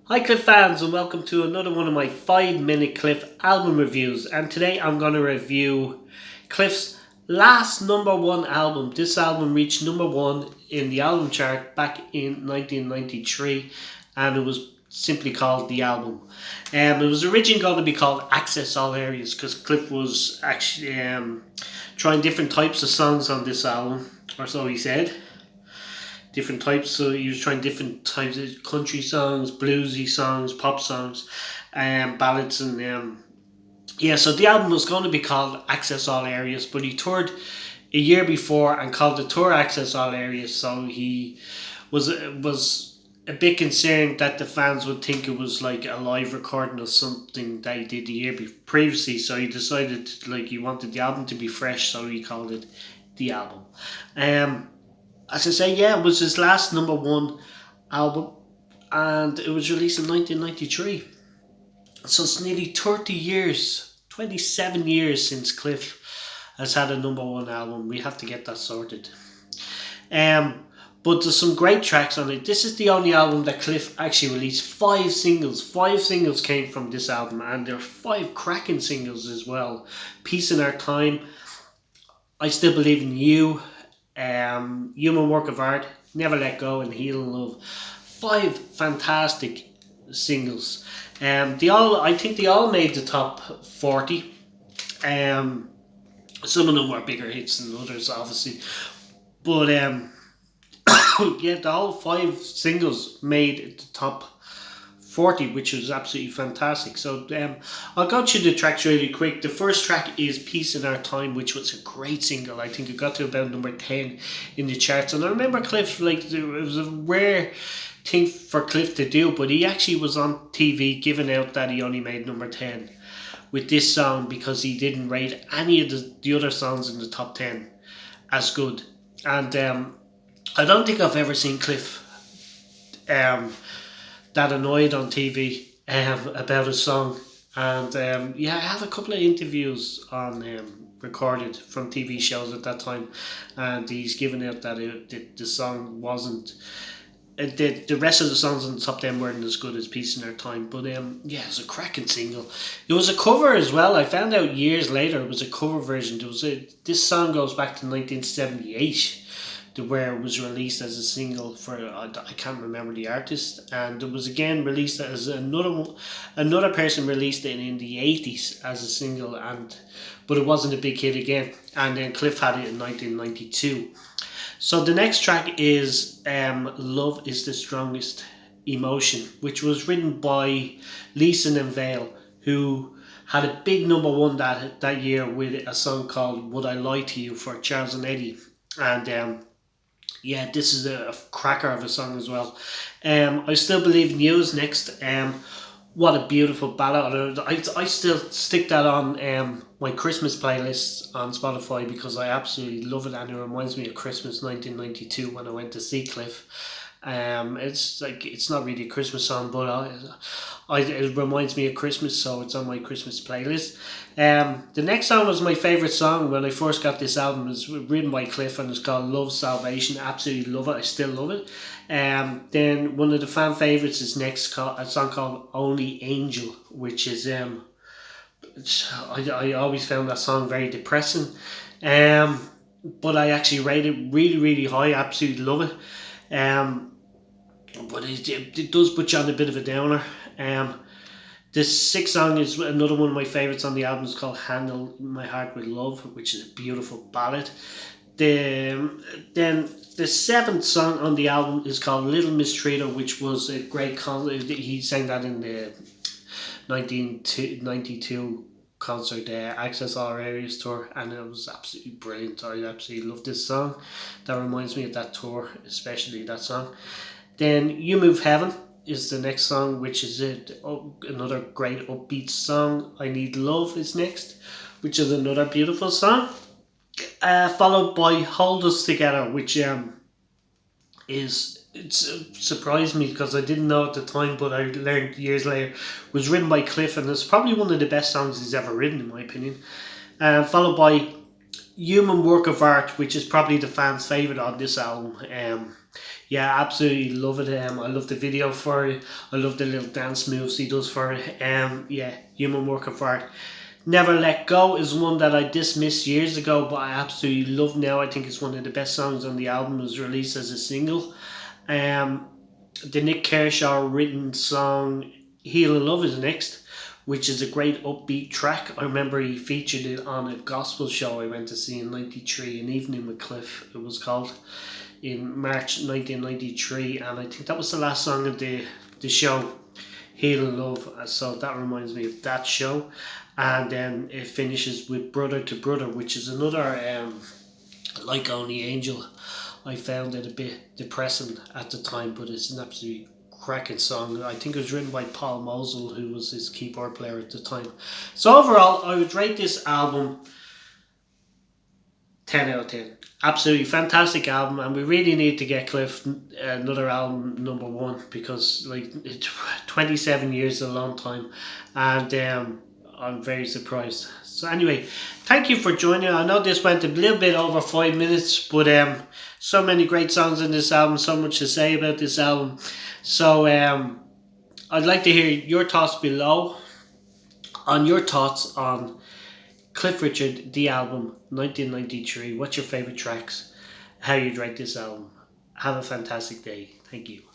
Hi Cliff fans and welcome to another one of my 5 minute Cliff album reviews, and today I'm going to review Cliff's last number one album. This album reached number one in the album chart back in 1993 and it was simply called The Album. It was originally going to be called Access All Areas because Cliff was actually trying different types of songs on this album, or so he said. Different types. So he was trying different types of country songs, bluesy songs, pop songs, ballads, and yeah. So the album was going to be called Access All Areas, but he toured a year before and called the tour Access All Areas. So he was a bit concerned that the fans would think it was like a live recording of something that he did the year previously. So he decided he wanted the album to be fresh, so he called it The Album. As I say, yeah, it was his last number one album and it was released in 1993. So it's nearly 30 years, 27 years since Cliff has had a number one album. We have to get that sorted. But there's some great tracks on it. This is the only album that Cliff actually released 5 singles. 5 singles came from this album, and there are 5 cracking singles as well. Peace in Our Time, I Still Believe in You, Human Work of Art, Never Let Go, and Heal and Love. 5 fantastic singles. I think they all made the top 40. Some of them were bigger hits than others, obviously, but yeah, the whole 5 singles made the top 40, which was absolutely fantastic. So I'll go through the tracks really quick. The first track is Peace in Our Time, which was a great single. I think it got to about number 10 in the charts. And I remember Cliff, it was a rare thing for Cliff to do, but he actually was on TV giving out that he only made number 10 with this song because he didn't rate any of the other songs in the top 10 as good. And I don't think I've ever seen Cliff that annoyed on TV about a song. And yeah, I have a couple of interviews on recorded from TV shows at that time, and he's given out that the song wasn't. The rest of the songs on the top 10 weren't as good as Peace in Our Time, but yeah, it's a cracking single. It was a cover as well. I found out years later it was a cover version. This song goes back to 1978. Where it was released as a single for I can't remember the artist, and it was again released as another person released it in the 80s as a single, but it wasn't a big hit again, and then Cliff had it in 1992. So the next track is Love Is the Strongest Emotion, which was written by Lisa and Vale, who had a big number one that year with a song called Would I Lie to You for Charles and Eddie. And yeah, this is a cracker of a song as well. I Still Believe in You is next. What a beautiful ballad. I still stick that on my Christmas playlist on Spotify because I absolutely love it, and it reminds me of Christmas 1992 when I went to see Cliff. It's not really a Christmas song, but it reminds me of Christmas, so it's on my Christmas playlist. The next song was my favourite song when I first got this album. It's written by Cliff and it's called Love Salvation. Absolutely love it. I still love it. Then one of the fan favourites is next, a song called Only Angel, which is I always found that song very depressing. But I actually rate it really, really high. I absolutely love it. But it does put you on a bit of a downer. This sixth song is another one of my favourites on the album. It's called Handle My Heart With Love, which is a beautiful ballad. Then the seventh song on the album is called Little Mistreater, which was a great concert. He sang that in the 1992 concert, Access All Areas tour, and it was absolutely brilliant. I absolutely love this song. That reminds me of that tour, especially that song. Then You Move Heaven is the next song, which is another great upbeat song. I Need Love is next, which is another beautiful song. Followed by Hold Us Together, which surprised me because I didn't know at the time, but I learned years later was written by Cliff, and it's probably one of the best songs he's ever written in my opinion. Followed by Human Work of Art, which is probably the fans' favourite on this album. Yeah, absolutely love it. I love the video for it. I love the little dance moves he does for it. Yeah, Human Work of Art. Never Let Go is one that I dismissed years ago, but I absolutely love now. I think it's one of the best songs on the album. It was released as a single. Um, the Nick Kershaw written song Heal and Love is next, which is a great upbeat track. I remember he featured it on a gospel show I went to see in '93, An Evening with Cliff, it was called, in March 1993, and I think that was the last song of the show, Heal and Love. So that reminds me of that show. And then it finishes with Brother to Brother, which is another Like Only Angel. I found it a bit depressing at the time, but it's an absolutely cracking song. I think it was written by Paul Mosley, who was his keyboard player at the time. So overall, I would rate this album 10 out of 10. Absolutely fantastic album, and we really need to get Cliff another album #1, because like 27 years is a long time, and I'm very surprised. So anyway, thank you for joining. I know this went a little bit over 5 minutes, but so many great songs in this album, so much to say about this album. So I'd like to hear your thoughts below on your thoughts on Cliff Richard, the album, 1993. What's your favourite tracks? How you'd rate this album? Have a fantastic day. Thank you.